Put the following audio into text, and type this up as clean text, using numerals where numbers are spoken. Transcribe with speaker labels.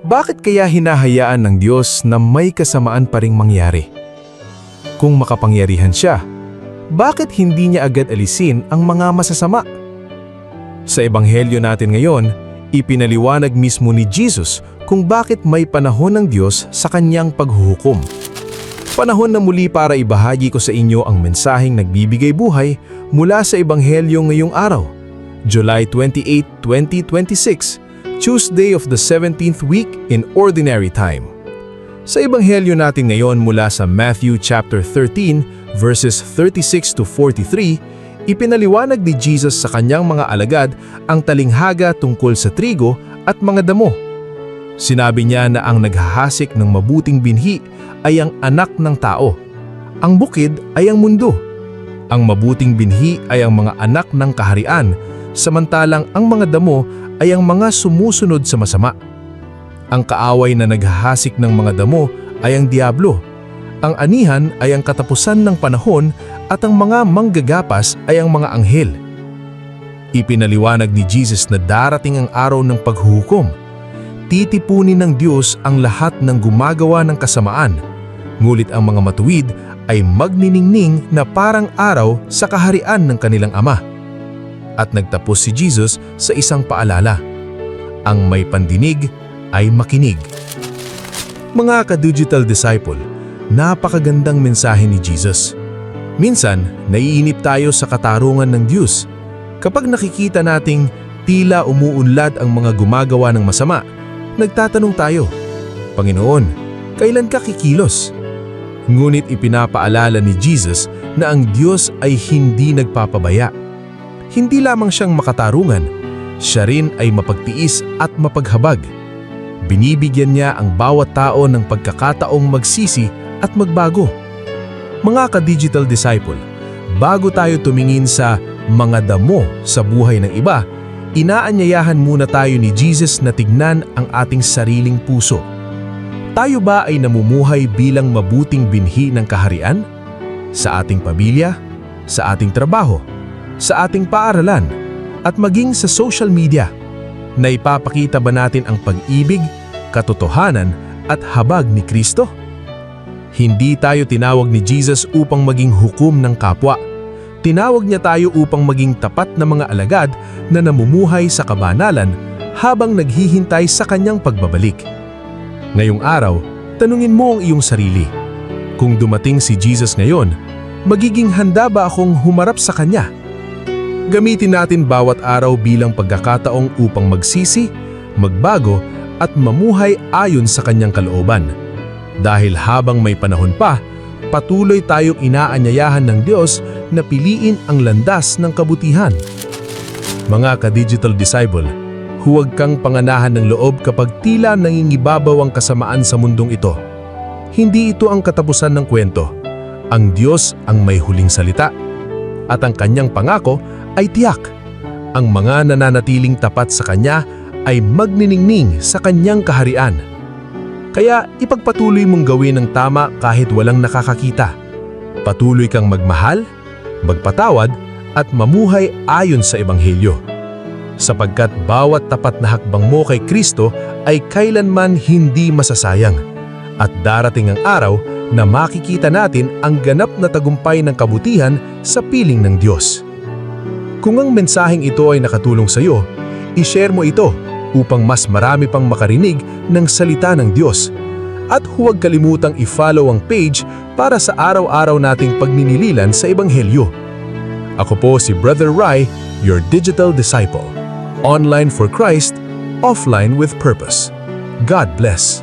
Speaker 1: Bakit kaya hinahayaan ng Diyos na may kasamaan pa ring mangyari? Kung makapangyarihan siya, bakit hindi niya agad alisin ang mga masasama? Sa ebanghelyo natin ngayon, ipinaliwanag mismo ni Jesus kung bakit may panahon ng Diyos sa kanyang paghuhukom. Panahon na muli para ibahagi ko sa inyo ang mensaheng nagbibigay buhay mula sa ebanghelyo ngayong araw, July 28, 2026, Tuesday of the 17th week in Ordinary Time. Sa ebanghelyo natin ngayon mula sa Matthew chapter 13 verses 36 to 43, ipinaliwanag ni Jesus sa kanyang mga alagad ang talinghaga tungkol sa trigo at mga damo. Sinabi niya na ang naghahasik ng mabuting binhi ay ang anak ng tao. Ang bukid ay ang mundo. Ang mabuting binhi ay ang mga anak ng kaharian, samantalang ang mga damo ay ang mga sumusunod sa masama. Ang kaaway na naghahasik ng mga damo ay ang diablo. Ang anihan ay ang katapusan ng panahon at ang mga manggagapas ay ang mga anghel. Ipinaliwanag ni Jesus na darating ang araw ng paghuhukom. Titipunin ng Diyos ang lahat ng gumagawa ng kasamaan, ngulit ang mga matuwid ay magniningning na parang araw sa kaharian ng kanilang Ama. At nagtapos si Jesus sa isang paalala, ang may pandinig ay makinig. Mga ka-digital disciple, napakagandang mensahe ni Jesus. Minsan, naiinip tayo sa katarungan ng Diyos. Kapag nakikita nating tila umuunlad ang mga gumagawa ng masama, nagtatanong tayo, Panginoon, kailan ka kikilos? Ngunit ipinapaalala ni Jesus na ang Diyos ay hindi nagpapabaya. Hindi lamang siyang makatarungan, siya rin ay mapagtiis at mapaghabag. Binibigyan niya ang bawat tao ng pagkakataong magsisi at magbago. Mga ka-digital disciple, bago tayo tumingin sa mga damo sa buhay ng iba, inaanyayahan muna tayo ni Jesus na tignan ang ating sariling puso. Tayo ba ay namumuhay bilang mabuting binhi ng kaharian? Sa ating pamilya, sa ating trabaho, sa ating paaralan, at maging sa social media, na ipapakita ba natin ang pag-ibig, katotohanan at habag ni Kristo? Hindi tayo tinawag ni Jesus upang maging hukom ng kapwa. Tinawag niya tayo upang maging tapat na mga alagad na namumuhay sa kabanalan habang naghihintay sa kanyang pagbabalik. Ngayong araw, tanungin mo ang iyong sarili. Kung dumating si Jesus ngayon, magiging handa ba akong humarap sa kanya? Gamitin natin bawat araw bilang pagkakataong upang magsisi, magbago at mamuhay ayon sa kanyang kalooban. Dahil habang may panahon pa, patuloy tayong inaanyayahan ng Diyos na piliin ang landas ng kabutihan. Mga ka-digital disciple, huwag kang panganahan ng loob kapag tila nangingibabaw ang kasamaan sa mundong ito. Hindi ito ang katapusan ng kwento. Ang Diyos ang may huling salita at ang kanyang pangako ay tiyak. Ang mga nananatiling tapat sa kanya ay magniningning sa kanyang kaharian. Kaya ipagpatuloy mong gawin ang tama kahit walang nakakakita. Patuloy kang magmahal, magpatawad at mamuhay ayon sa ebanghelyo. Sapagkat bawat tapat na hakbang mo kay Kristo ay kailanman hindi masasayang. At darating ang araw na makikita natin ang ganap na tagumpay ng kabutihan sa piling ng Diyos. Kung ang mensaheng ito ay nakatulong sa iyo, i-share mo ito upang mas marami pang makarinig ng salita ng Diyos. At huwag kalimutang i-follow ang page para sa araw-araw nating pagninililan sa Ebanghelyo. Ako po si Brother Rai, your digital disciple. Online for Christ, offline with purpose. God bless.